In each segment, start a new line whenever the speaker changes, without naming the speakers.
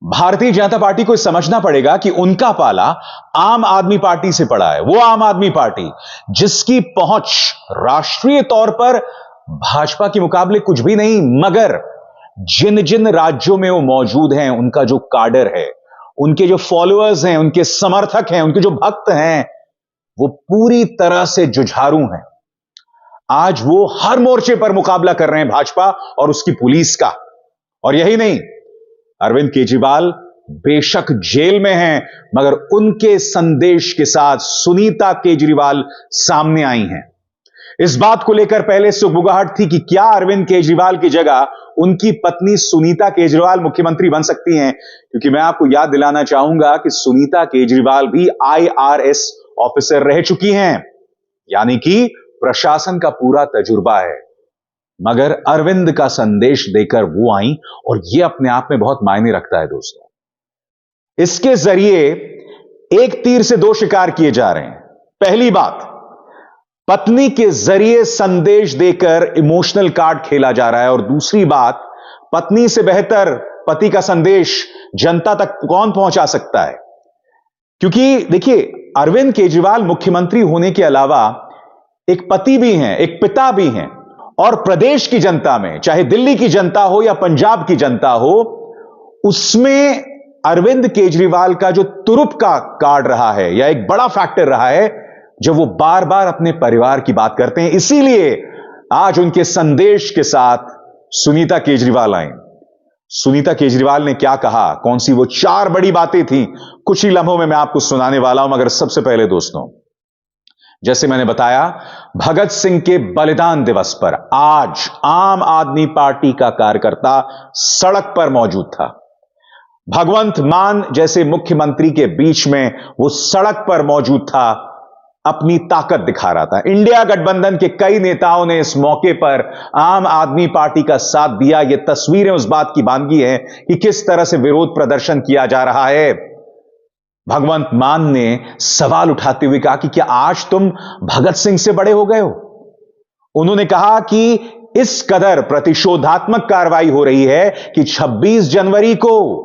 Bharatiya Janata party को समझना पड़ेगा कि उनका पाला आम आदमी पार्टी से पड़ा है। वो आम आदमी पार्टी जिसकी पहुंच राष्ट्रीय तौर पर भाजपा के मुकाबले कुछ भी नहीं, मगर जिन जिन राज्यों में वो मौजूद हैं, उनका जो काडर है, उनके जो फॉलोअर्स हैं, उनके समर्थक हैं, उनके जो भक्त हैं, वो पूरी तरह से जुझारू हैं। आज वो हर मोर्चे पर मुकाबला कर रहे हैं भाजपा और उसकी पुलिस का। और यही नहीं, अरविंद केजरीवाल बेशक जेल में हैं, मगर उनके संदेश के साथ सुनीता केजरीवाल सामने आई हैं। इस बात को लेकर पहले से गुगाहट थी कि क्या अरविंद केजरीवाल की जगह उनकी पत्नी सुनीता केजरीवाल मुख्यमंत्री बन सकती हैं, क्योंकि मैं आपको याद दिलाना चाहूंगा कि सुनीता केजरीवाल भी IRS ऑफिसर रह चुकी हैं, यानी कि प्रशासन का पूरा तजुर्बा है। मगर अरविंद का संदेश देकर वो आई, और यह अपने आप में बहुत मायने रखता है दोस्तों। इसके जरिए एक तीर से दो शिकार किए जा रहे हैं। पहली बात, पत्नी के जरिए संदेश देकर इमोशनल कार्ड खेला जा रहा है, और दूसरी बात, पत्नी से बेहतर पति का संदेश जनता तक कौन पहुंचा सकता है। क्योंकि देखिए, अरविंद केजरीवाल मुख्यमंत्री होने के अलावा एक पति भी हैं, एक पिता भी हैं, और प्रदेश की जनता में, चाहे दिल्ली की जनता हो या पंजाब की जनता हो, उसमें अरविंद केजरीवाल का जो तुरुप का कार्ड रहा है, या एक बड़ा फैक्टर रहा है, जब वो बार बार अपने परिवार की बात करते हैं। इसीलिए आज उनके संदेश के साथ सुनीता केजरीवाल आई। सुनीता केजरीवाल ने क्या कहा, कौन सी वो 4 बड़ी बातें थी, कुछ ही लम्हों में मैं आपको सुनाने वाला हूं। मगर सबसे पहले दोस्तों, जैसे मैंने बताया, भगत सिंह के बलिदान दिवस पर आज आम आदमी पार्टी का कार्यकर्ता सड़क पर मौजूद था। भगवंत मान जैसे मुख्यमंत्री के बीच में वो सड़क पर मौजूद था, अपनी ताकत दिखा रहा था। इंडिया गठबंधन के कई नेताओं ने इस मौके पर आम आदमी पार्टी का साथ दिया। ये तस्वीरें उस बात की बानगी है कि किस तरह से विरोध प्रदर्शन किया जा रहा है। भगवंत मान ने सवाल उठाते हुए कहा कि क्या आज तुम भगत सिंह से बड़े हो गए हो। उन्होंने कहा कि इस कदर प्रतिशोधात्मक कार्रवाई हो रही है कि 26 जनवरी को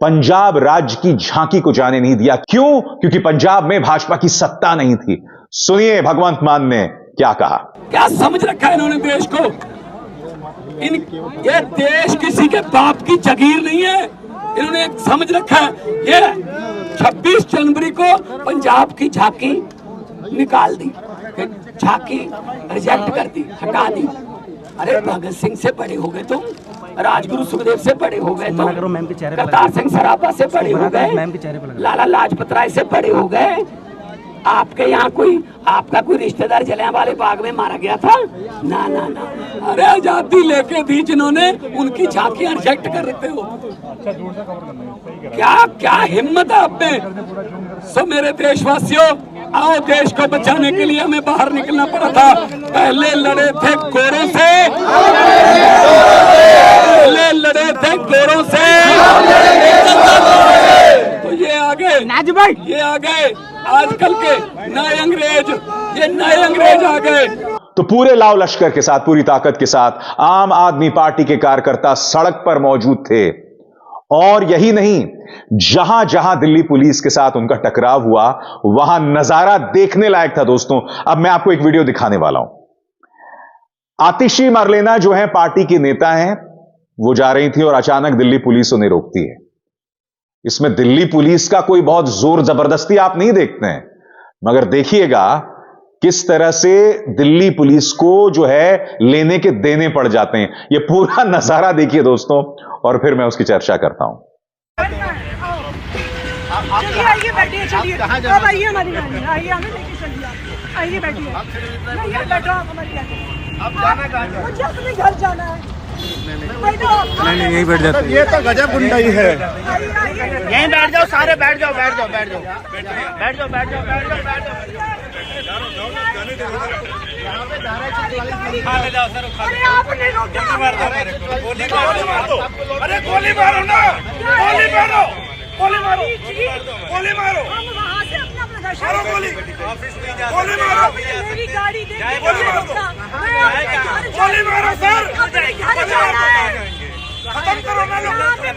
पंजाब राज्य की झांकी को जाने नहीं दिया। क्यों? क्योंकि पंजाब में भाजपा की सत्ता नहीं थी। सुनिए भगवंत मान ने क्या कहा।
क्या समझ रखा है इन्होंने देश को? ये देश किसी के बाप की जागीर नहीं है। इन्होंने समझ रखा है, ये 26 जनवरी को पंजाब की झांकी निकाल दी, झांकी रिजेक्ट कर दी, हटा दी। अरे भगत सिंह से बड़े हो गए तुम, राजगुरु सुखदेव से बड़े हो गए तुम, करतार सिंह सराभा से बड़े हो गए, लाला लाजपत राय से बड़े हो गए। आपके यहाँ आपका कोई रिश्तेदार जलियांवाले बाग में मारा गया था? ना ना ना। अरे आजादी लेके भी जिन्होंने उनकी झांकियां रिजेक्ट कर रहे हो, क्या क्या हिम्मत है आप में। सो मेरे देशवासियों, आओ, देश को बचाने के लिए हमें बाहर निकलना पड़ा था। पहले लड़े थे गोरों से, पहले लड़े थे गोरों से, तो ये आ गए, ये आ गए आजकल के नए अंग्रेज, ये नए अंग्रेज आ गए।
तो पूरे लाव लश्कर के साथ, पूरी ताकत के साथ आम आदमी पार्टी के कार्यकर्ता सड़क पर मौजूद थे। और यही नहीं, जहां जहां दिल्ली पुलिस के साथ उनका टकराव हुआ, वहां नजारा देखने लायक था दोस्तों। अब मैं आपको एक वीडियो दिखाने वाला हूं। आतिशी मरलेना जो है पार्टी की नेता हैं, वो जा रही थी और अचानक दिल्ली पुलिस उन्हें रोकती है। इसमें दिल्ली पुलिस का कोई बहुत जोर जबरदस्ती आप नहीं देखते हैं, मगर देखिएगा किस तरह से दिल्ली पुलिस को जो है लेने के देने पड़ जाते हैं। यह पूरा नजारा देखिए दोस्तों, और फिर मैं उसकी चर्चा करता हूं।
चलिए आइए, बैठिए, चलिए अब आइए हमारी गाड़ी, आइए हमें लेके चलिए, आइए बैठिए, नहीं बैठो आप हमारी गाड़ी। आप जाना कहाँ है? मुझे अपने घर जाना है। नहीं
यहीं बैठ जाते। ये तो गजब गुंडाई है।
यहीं
बैठ जाओ, सारे बैठ जाओ, बैठ जाओ, बैठ जाओ, बैठ जाओ, बैठ जाओ, बैठ जाओ, बैठ जाओ।
अरे आपने रोका,
गोली मार दो, अरे गोली मारो ना, गोली मारो, गोली मारो, गोली मारो,
हम वहाँ से अपना प्रदर्शन
मारो, गोली, गोली मारो,
मेरी गाड़ी दे,
गोली मारो, गोली मारो सर,
घर जाना है।
खत्म करो ना लोग।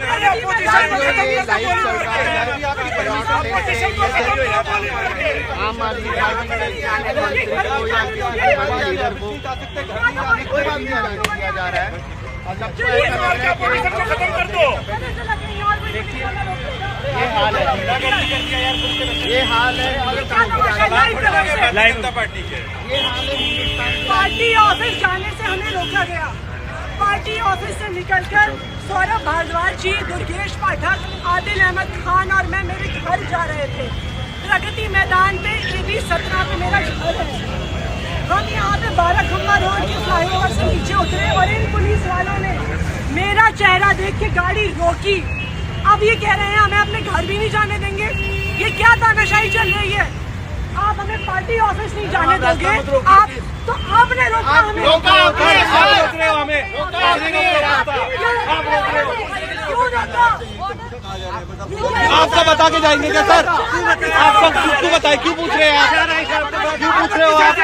अरे अपोजिशन को खत्म करो, अपोजिशन को खत्म करो गोली मार के।
आम आदमी पार्टी के कोई बात नहीं किया जा रहा है।
अपोजिशन को खत्म कर दो।
ये हाल है, ये हाल है
जनता पार्टी के।
पार्टी ऑफिस जाने से हमें रोका गया। पार्टी ऑफिस से निकलकर सौरभ भारद्वाज जी, दुर्गेश पाठक, आदिल अहमद खान और मैं मेरे घर जा रहे थे। प्रगति मैदान पे AB 17 पे मेरा घर है। हम यहाँ पे 12 खम्बा रोड के फ्लाईओवर से नीचे उतरे और इन पुलिस वालों ने मेरा चेहरा देख के गाड़ी रोकी। अब ये कह रहे हैं हमें अपने घर भी नहीं जाने देंगे। ये क्या तानाशाही चल रही है? आप हमें पार्टी ऑफिस नहीं जाने दोगे? आप तो आपने रोका हमें। क्यों रोका?
आपका बता के जाएंगे क्या सर? आपका क्यों बताए? क्यों पूछ रहे हैं आप? क्यों पूछ रहे हो आप?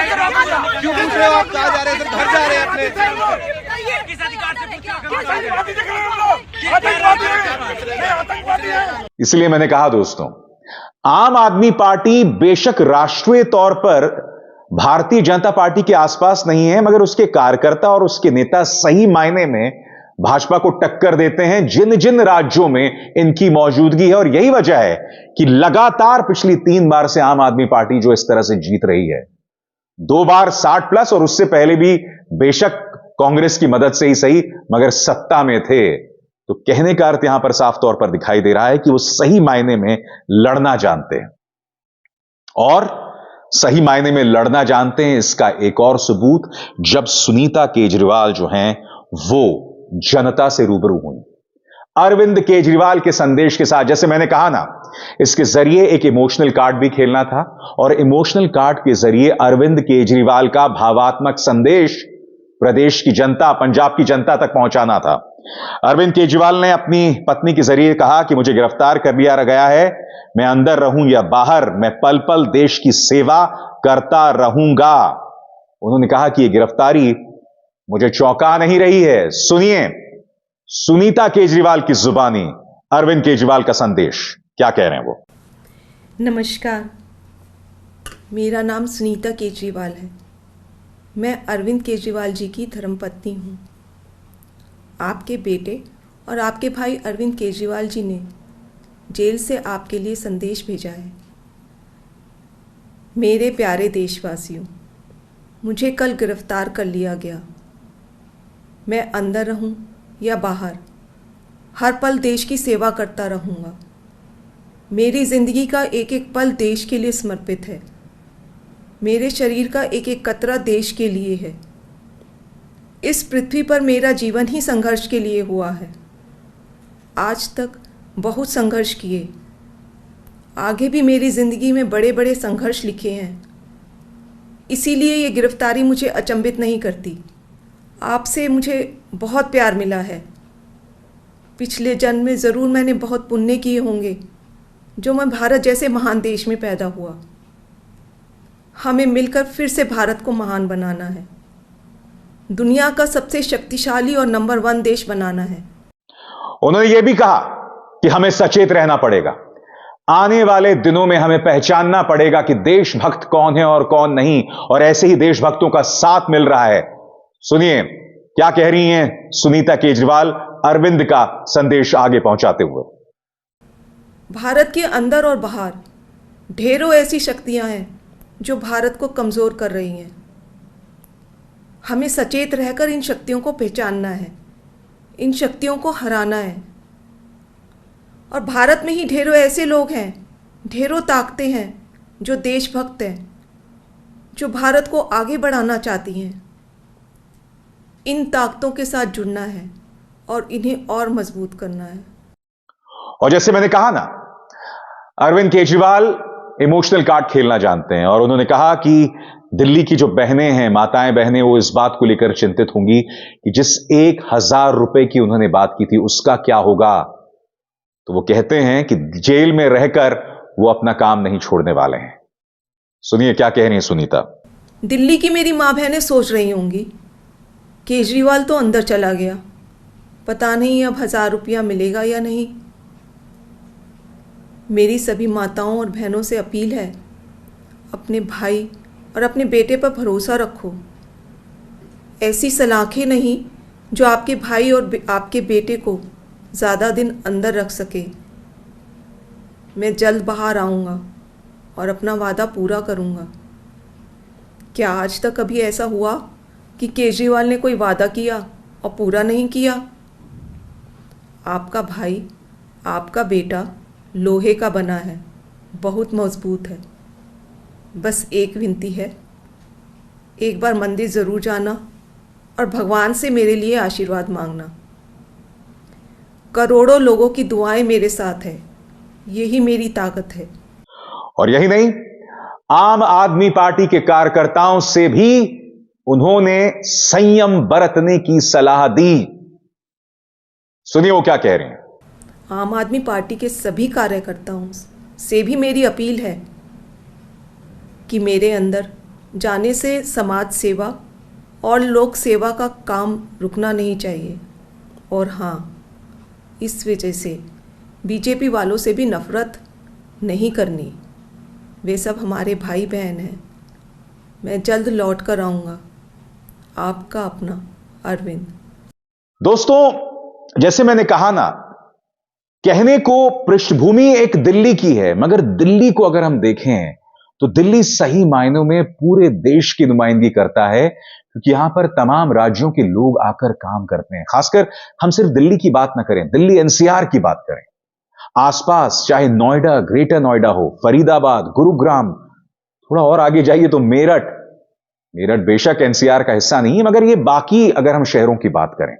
क्यों पूछ रहे हो आप? कहाँ जा रहे हैं? घर जा रहे हैं अपने?
किस अधिकार से आतंकवादी है?
इसलिए मैंने कहा दोस्तों, आम आदमी पार्टी बेशक राष्ट्रीय तौर पर भारतीय जनता पार्टी के आसपास नहीं है, मगर उसके कार्यकर्ता और उसके नेता सही मायने में भाजपा को टक्कर देते हैं जिन जिन राज्यों में इनकी मौजूदगी है। और यही वजह है कि लगातार पिछली 3 बार से आम आदमी पार्टी जो इस तरह से जीत रही है, 2 बार 60+ और उससे पहले भी बेशक कांग्रेस की मदद से ही सही, मगर सत्ता में थे। तो कहने का अर्थ यहां पर साफ तौर पर दिखाई दे रहा है कि वो सही मायने में लड़ना जानते हैं। और सही मायने में लड़ना जानते हैं, इसका एक और सबूत जब सुनीता केजरीवाल जो हैं वो जनता से रूबरू हुई अरविंद केजरीवाल के संदेश के साथ। जैसे मैंने कहा ना, इसके जरिए एक इमोशनल कार्ड भी खेलना था और इमोशनल कार्ड के जरिए अरविंद केजरीवाल का भावात्मक संदेश प्रदेश की जनता, पंजाब की जनता तक पहुंचाना था। अरविंद केजरीवाल ने अपनी पत्नी के जरिए कहा कि मुझे गिरफ्तार कर लिया गया है, मैं अंदर रहूं या बाहर, मैं पल पल देश की सेवा करता रहूंगा। उन्होंने कहा कि यह गिरफ्तारी मुझे चौंका नहीं रही है। सुनिए सुनीता केजरीवाल की जुबानी अरविंद केजरीवाल का संदेश, क्या कह रहे हैं वो।
नमस्कार, मेरा नाम सुनीता केजरीवाल है। मैं अरविंद केजरीवाल जी की धर्मपत्नी हूँ। आपके बेटे और आपके भाई अरविंद केजरीवाल जी ने जेल से आपके लिए संदेश भेजा है। मेरे प्यारे देशवासियों, मुझे कल गिरफ्तार कर लिया गया। मैं अंदर रहूं या बाहर, हर पल देश की सेवा करता रहूंगा। मेरी ज़िंदगी का एक एक पल देश के लिए समर्पित है। मेरे शरीर का एक एक कतरा देश के लिए है। इस पृथ्वी पर मेरा जीवन ही संघर्ष के लिए हुआ है। आज तक बहुत संघर्ष किए, आगे भी मेरी ज़िंदगी में बड़े बड़े संघर्ष लिखे हैं। इसीलिए ये गिरफ्तारी मुझे अचंभित नहीं करती। आपसे मुझे बहुत प्यार मिला है। पिछले जन्म में ज़रूर मैंने बहुत पुण्य किए होंगे जो मैं भारत जैसे महान देश में पैदा हुआ। हमें मिलकर फिर से भारत को महान बनाना है, दुनिया का सबसे शक्तिशाली और नंबर 1 देश बनाना है।
उन्होंने यह भी कहा कि हमें सचेत रहना पड़ेगा। आने वाले दिनों में हमें पहचानना पड़ेगा कि देशभक्त कौन है और कौन नहीं, और ऐसे ही देशभक्तों का साथ मिल रहा है। सुनिए क्या कह रही हैं सुनीता केजरीवाल अरविंद का संदेश आगे पहुंचाते हुए।
भारत के अंदर और बाहर ढेरों ऐसी शक्तियां हैं जो भारत को कमज़ोर कर रही हैं। हमें सचेत रहकर इन शक्तियों को पहचानना है, इन शक्तियों को हराना है। और भारत में ही ढेरों ऐसे लोग हैं, ढेरों ताकतें हैं जो देशभक्त हैं, जो भारत को आगे बढ़ाना चाहती हैं। इन ताकतों के साथ जुड़ना है और इन्हें और मजबूत करना है।
और जैसे मैंने कहा ना, अरविंद केजरीवाल इमोशनल कार्ड खेलना जानते हैं और उन्होंने कहा कि दिल्ली की जो बहनें हैं, माताएं बहनें, वो इस बात को लेकर चिंतित होंगी कि जिस 1000 रुपए की उन्होंने बात की थी उसका क्या होगा। तो वो कहते हैं कि जेल में रहकर वो अपना काम नहीं छोड़ने वाले हैं। सुनिए क्या कह रही हैं सुनीता।
दिल्ली की मेरी माँ बहनें सोच रही होंगी, केजरीवाल तो अंदर चला गया, पता नहीं अब 1000 रुपया मिलेगा या नहीं। मेरी सभी माताओं और बहनों से अपील है, अपने भाई और अपने बेटे पर भरोसा रखो। ऐसी सलाखें नहीं जो आपके भाई और आपके बेटे को ज़्यादा दिन अंदर रख सके। मैं जल्द बाहर आऊँगा और अपना वादा पूरा करूँगा। क्या आज तक कभी ऐसा हुआ कि केजरीवाल ने कोई वादा किया और पूरा नहीं किया? आपका भाई, आपका बेटा लोहे का बना है, बहुत मजबूत है। बस एक विनती है, एक बार मंदिर ज़रूर जाना और भगवान से मेरे लिए आशीर्वाद मांगना। करोड़ों लोगों की दुआएं मेरे साथ है, यही मेरी ताकत है।
और यही नहीं, आम आदमी पार्टी के कार्यकर्ताओं से भी उन्होंने संयम बरतने की सलाह दी। सुनिए वो क्या कह रहे हैं।
आम आदमी पार्टी के सभी कार्यकर्ताओं से भी मेरी अपील है कि मेरे अंदर जाने से समाज सेवा और लोक सेवा का काम रुकना नहीं चाहिए। और हाँ, इस वजह से बीजेपी वालों से भी नफ़रत नहीं करनी। वे सब हमारे भाई बहन हैं। मैं जल्द लौट कर आऊँगा। आपका अपना अरविंद।
दोस्तों, जैसे मैंने कहा ना, कहने को पृष्ठभूमि एक दिल्ली की है, मगर दिल्ली को अगर हम देखें तो दिल्ली सही मायनों में पूरे देश की नुमाइंदगी करता है, क्योंकि यहां पर तमाम राज्यों के लोग आकर काम करते हैं। खासकर हम सिर्फ दिल्ली की बात ना करें, दिल्ली एनसीआर की बात करें, आसपास चाहे नोएडा, ग्रेटर नोएडा हो, फरीदाबाद, गुरुग्राम, थोड़ा और आगे जाइए तो मेरठ बेशक एनसीआर का हिस्सा नहीं है, मगर ये बाकी अगर हम शहरों की बात करें,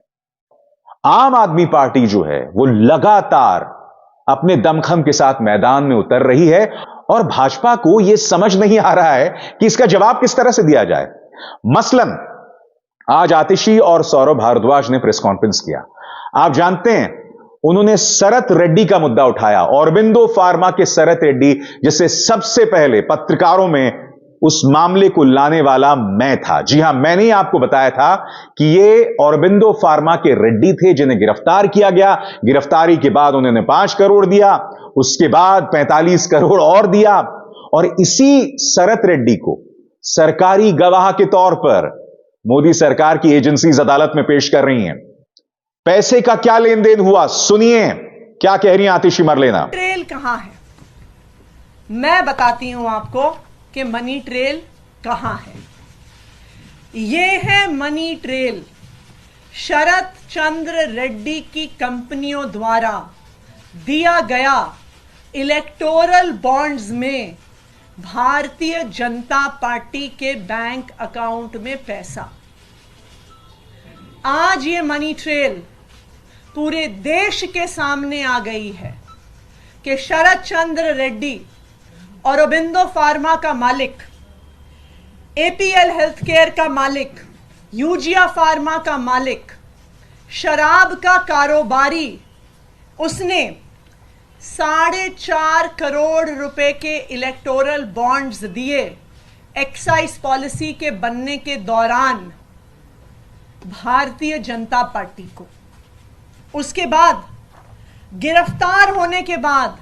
आम आदमी पार्टी जो है वो लगातार अपने दमखम के साथ मैदान में उतर रही है और भाजपा को यह समझ नहीं आ रहा है कि इसका जवाब किस तरह से दिया जाए। मसलन आज आतिशी और सौरभ भारद्वाज ने प्रेस कॉन्फ्रेंस किया। आप जानते हैं, उन्होंने शरत रेड्डी का मुद्दा उठाया, ऑरोबिंदो फार्मा के शरत रेड्डी, जिससे सबसे पहले पत्रकारों में उस मामले को लाने वाला मैं था। जी हां, मैंने ही आपको बताया था कि ये ऑरोबिंदो फार्मा के रेड्डी थे जिन्हें गिरफ्तार किया गया। गिरफ्तारी के बाद उन्होंने 5 करोड़ दिया, उसके बाद 45 करोड़ और दिया, और इसी शरत रेड्डी को सरकारी गवाह के तौर पर मोदी सरकार की एजेंसीज अदालत में पेश कर रही हैं। पैसे का क्या लेन देन हुआ, सुनिए क्या कह रही हैं आतिशी मरलेना।
ट्रेल कहां है? मैं बताती हूं आपको कि मनी ट्रेल कहां है। ये है मनी ट्रेल शरत चंद्र रेड्डी की कंपनियों द्वारा दिया गया इलेक्टोरल बॉन्ड्स में भारतीय जनता पार्टी के बैंक अकाउंट में पैसा। आज ये मनी ट्रेल पूरे देश के सामने आ गई है कि शरत चंद्र रेड्डी, ऑरोबिंदो फार्मा का मालिक, एपीएल हेल्थकेयर का मालिक, यूजिया फार्मा का मालिक, शराब का कारोबारी, उसने 4.5 करोड़ रुपए के इलेक्टोरल बॉन्ड्स दिए एक्साइज पॉलिसी के बनने के दौरान भारतीय जनता पार्टी को। उसके बाद गिरफ्तार होने के बाद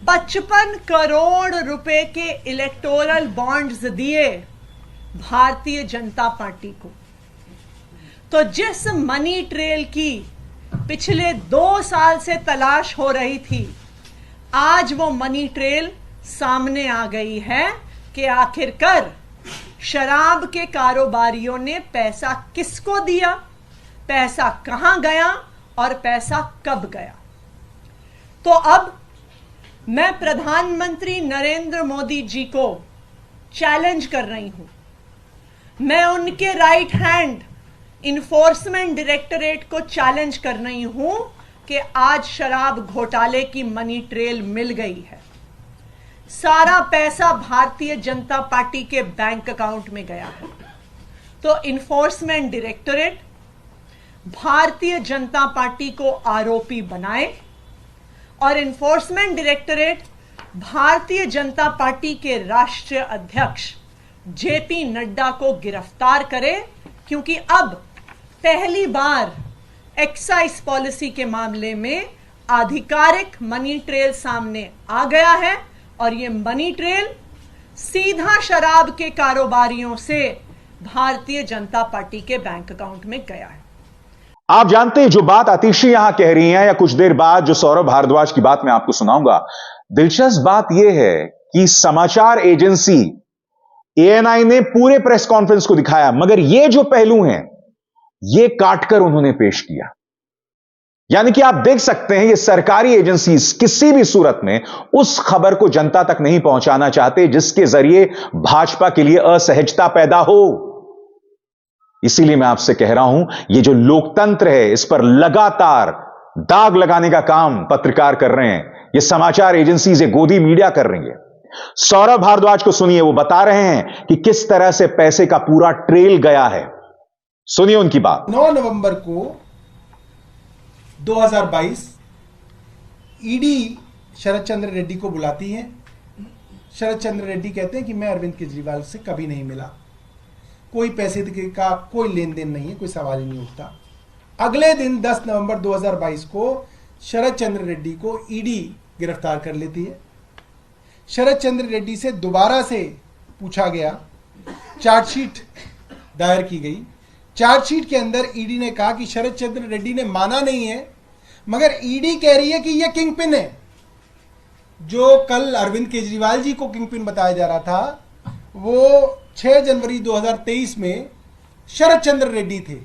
55 करोड़ रुपए के इलेक्टोरल बॉन्ड्स दिए भारतीय जनता पार्टी को। तो जिस मनी ट्रेल की पिछले 2 साल से तलाश हो रही थी, आज वो मनी ट्रेल सामने आ गई है कि आखिरकार शराब के कारोबारियों ने पैसा किसको दिया, पैसा कहां गया और पैसा कब गया। तो अब मैं प्रधानमंत्री नरेंद्र मोदी जी को चैलेंज कर रही हूं। मैं उनके राइट हैंड इन्फोर्समेंट डायरेक्टरेट को चैलेंज कर रही हूं कि आज शराब घोटाले की मनी ट्रेल मिल गई है। सारा पैसा भारतीय जनता पार्टी के बैंक अकाउंट में गया है। तो enforcement directorate Bharatiya Janata party को आरोपी बनाए और enforcement directorate Bharatiya Janata party के राष्ट्रीय अध्यक्ष जेपी नड्डा को गिरफ्तार करे, क्योंकि अब पहली बार एक्साइज पॉलिसी के मामले में आधिकारिक मनी ट्रेल सामने आ गया है और ये मनी ट्रेल सीधा शराब के कारोबारियों से भारतीय जनता पार्टी के बैंक अकाउंट में गया है।
आप जानते हैं जो बात आतिशी यहां कह रही हैं, या कुछ देर बाद जो सौरभ भारद्वाज की बात मैं आपको सुनाऊंगा, दिलचस्प बात यह है कि समाचार एजेंसी एएनआई ने पूरे प्रेस कॉन्फ्रेंस को दिखाया, मगर ये जो पहलू हैं ये काटकर उन्होंने पेश किया। यानी कि आप देख सकते हैं ये सरकारी एजेंसी किसी भी सूरत में उस खबर को जनता तक नहीं पहुंचाना चाहते जिसके जरिए भाजपा के लिए असहजता पैदा हो। इसीलिए मैं आपसे कह रहा हूं, ये जो लोकतंत्र है इस पर लगातार दाग लगाने का काम पत्रकार कर रहे हैं, ये समाचार एजेंसी, ये गोदी मीडिया कर रही है। सौरभ भारद्वाज को सुनिए, वो बता रहे हैं कि किस तरह से पैसे का पूरा ट्रेल गया है। सुनिए उनकी बात।
9 नवंबर को 2022 ईडी शरद चंद्र रेड्डी को बुलाती है। शरद चंद्र रेड्डी कहते हैं कि मैं अरविंद केजरीवाल से कभी नहीं मिला, कोई पैसे का कोई लेन देन नहीं है, कोई सवाल ही नहीं उठता। अगले दिन 10 नवंबर 2022 को शरद चंद्र रेड्डी को ईडी गिरफ्तार कर लेती है। शरद चंद्र रेड्डी से दोबारा से पूछा गया, चार्जशीट दायर की गई। चार्जशीट के अंदर ईडी ने कहा कि शरद चंद्र रेड्डी ने माना नहीं है, मगर ईडी कह रही है कि यह किंगपिन है। जो कल अरविंद केजरीवाल जी को किंगपिन बताया जा रहा था, वो 6 जनवरी 2023 में शरद चंद्र रेड्डी थे,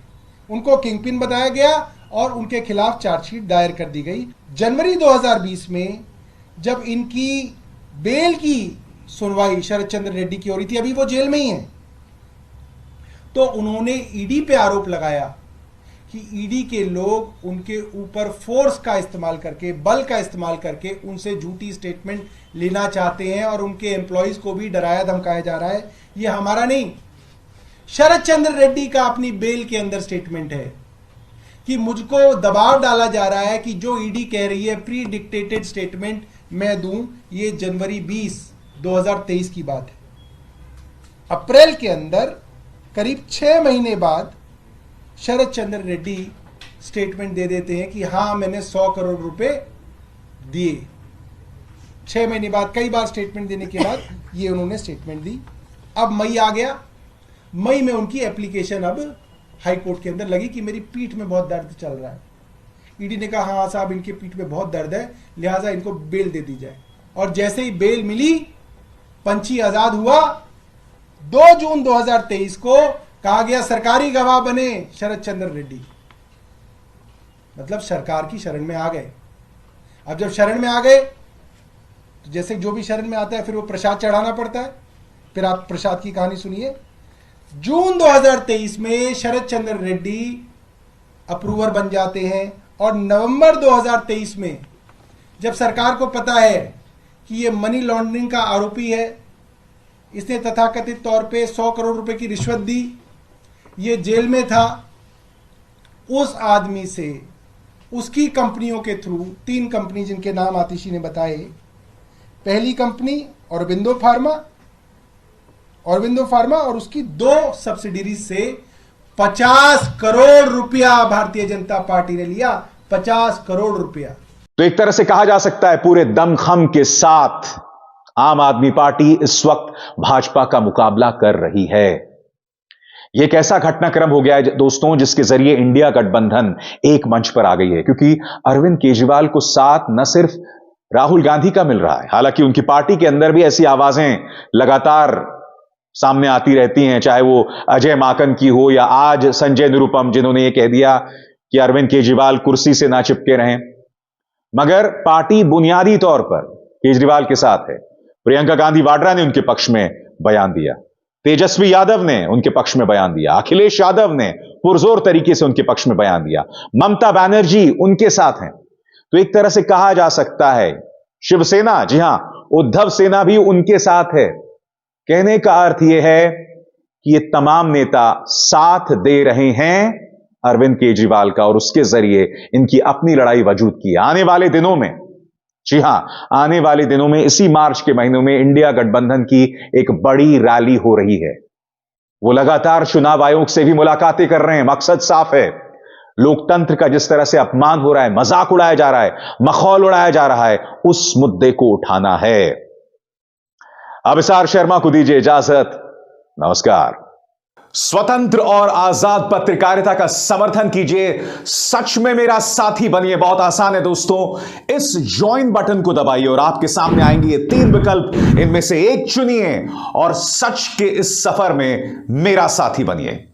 उनको किंगपिन बताया गया और उनके खिलाफ चार्जशीट दायर कर दी गई। जनवरी 2020 में जब इनकी बेल की सुनवाई शरद चंद्र रेड्डी की हो रही थी, अभी वो जेल में ही हैं, तो उन्होंने ईडी पे आरोप लगाया कि ईडी के लोग उनके ऊपर फोर्स का इस्तेमाल करके, बल का इस्तेमाल करके उनसे झूठी स्टेटमेंट लेना चाहते हैं और उनके एम्प्लॉइज को भी डराया धमकाया जा रहा है। ये हमारा नहीं, शरद चंद्र रेड्डी का अपनी बेल के अंदर स्टेटमेंट है कि मुझको दबाव डाला जा रहा है कि जो ईडी कह रही है प्री डिक्टेटेड स्टेटमेंट मैं दूं। ये जनवरी 20, 2023 की बात है। अप्रैल के अंदर करीब 6 महीने बाद शरद चंद्र रेड्डी स्टेटमेंट दे देते हैं कि हाँ मैंने 100 करोड़ रुपए दिए। 6 महीने बाद कई बार स्टेटमेंट देने के बाद ये उन्होंने स्टेटमेंट दी। अब मई आ गया, मई में उनकी एप्लीकेशन अब हाई कोर्ट के अंदर लगी कि मेरी पीठ में बहुत दर्द चल रहा है। ईडी ने कहा हाँ साहब इनके पीठ में बहुत दर्द है, लिहाजा इनको बेल दे दी जाए। और जैसे ही बेल मिली, पंछी आजाद हुआ। 2 जून 2023 को कहा गया सरकारी गवाह बने शरद चंद्र रेड्डी, मतलब सरकार की शरण में आ गए। अब जब शरण में आ गए तो जैसे जो भी शरण में आता है फिर वो प्रसाद चढ़ाना पड़ता है। फिर आप प्रसाद की कहानी सुनिए। जून 2023 में शरद चंद्र रेड्डी अप्रूवर बन जाते हैं और नवंबर 2023 में जब सरकार को पता है कि ये मनी लॉन्ड्रिंग का आरोपी है, इसने तथाकथित तौर पे 100 करोड़ रुपए की रिश्वत दी, ये जेल में था, उस आदमी से उसकी कंपनियों के थ्रू 3 कंपनी जिनके नाम आतिशी ने बताए, पहली कंपनी औरबिंदो फार्मा और उसकी 2 सब्सिडीज से 50 करोड़ रुपया भारतीय जनता पार्टी ने लिया। 50 करोड़ रुपया।
तो एक तरह से कहा जा सकता है पूरे दमखम के साथ आम आदमी पार्टी इस वक्त भाजपा का मुकाबला कर रही है। यह एक ऐसा घटनाक्रम हो गया है दोस्तों जिसके जरिए इंडिया गठबंधन एक मंच पर आ गई है, क्योंकि अरविंद केजरीवाल को साथ न सिर्फ राहुल गांधी का मिल रहा है, हालांकि उनकी पार्टी के अंदर भी ऐसी आवाजें लगातार सामने आती रहती हैं, चाहे वो अजय माकन की हो या आज संजय निरुपम जिन्होंने यह कह दिया कि अरविंद केजरीवाल कुर्सी से ना चिपके रहें। मगर पार्टी बुनियादी तौर पर केजरीवाल के साथ है। प्रियंका गांधी वाड्रा ने उनके पक्ष में बयान दिया, तेजस्वी यादव ने उनके पक्ष में बयान दिया, अखिलेश यादव ने पुरजोर तरीके से उनके पक्ष में बयान दिया, ममता बनर्जी उनके साथ हैं। तो एक तरह से कहा जा सकता है शिवसेना, जी हां, उद्धव सेना भी उनके साथ है। कहने का अर्थ यह है कि ये तमाम नेता साथ दे रहे हैं अरविंद केजरीवाल का और उसके जरिए इनकी अपनी लड़ाई वजूद की। आने वाले दिनों में, जी हां, आने वाले दिनों में इसी मार्च के महीनों में इंडिया गठबंधन की एक बड़ी रैली हो रही है। वो लगातार चुनाव आयोग से भी मुलाकातें कर रहे हैं, मकसद साफ है, लोकतंत्र का जिस तरह से अपमान हो रहा है, मजाक उड़ाया जा रहा है, मखौल उड़ाया जा रहा है, उस मुद्दे को उठाना है। अभिसार शर्मा को दीजिए इजाजत। नमस्कार। स्वतंत्र और आजाद पत्रकारिता का समर्थन कीजिए, सच में मेरा साथी बनिए। बहुत आसान है दोस्तों, इस ज्वाइन बटन को दबाइए और आपके सामने आएंगे ये 3 विकल्प, इनमें से एक चुनिए और सच के इस सफर में मेरा साथी बनिए।